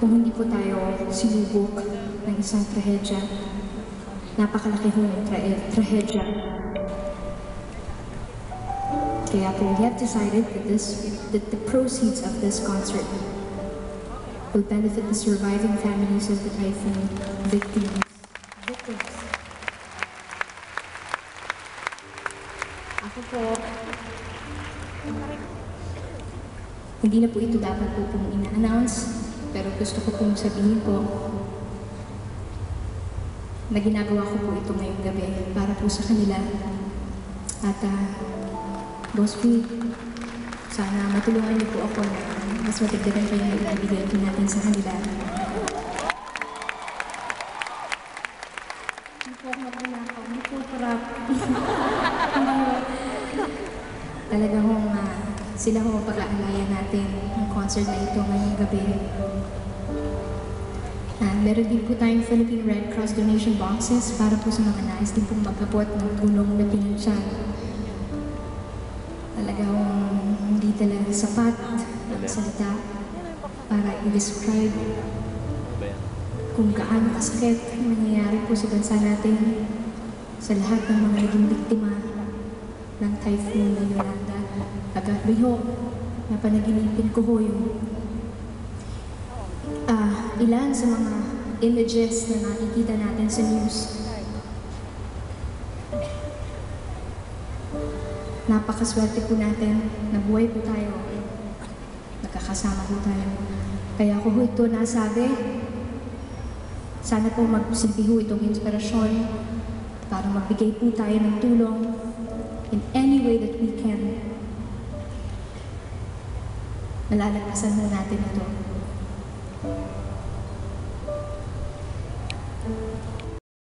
kung hindi po tayo sinubok ng isang trahedya, napakalaki hong trahedya. Kaya po, we have decided that the proceeds of this concert will benefit the surviving families of the typhoon victims. Ako po, hindi na po ito dapat po pong ina-announce, pero gusto ko pong sabihin po na ginagawa ko po ito ngayong gabi para po sa kanila. At Boss P, sana matulungan niyo po ako na mas matagdagan kayo na ibigay ito natin sa kanila. Hindi po ako magnanakaw, hindi po parap. Talaga hong sila hong pag-aalaya natin ng concert na ito ngayong gabi. Meron din po tayong Philippine Red Cross donation boxes para po sa mga nais din pong mag-abot ng tulong na pinansyal. Talagang hindi talaga sapat ang salita para i-describe kung gaano kasakit ang nangyayari po sa bansa natin sa lahat ng mga naging biktima ng typhoon na Yolanda. Kagabi ho, napanaginipin ko ho yung ilan sa mga images na nakikita natin sa news. Napakaswerte po natin na buhay po tayo, nagkakasama po tayo. Kaya ko ho ito nasabi, sana po magsilbi ho itong inspirasyon para magbigay po tayo ng tulong in any way that we can. Malalagpasan mo natin ito.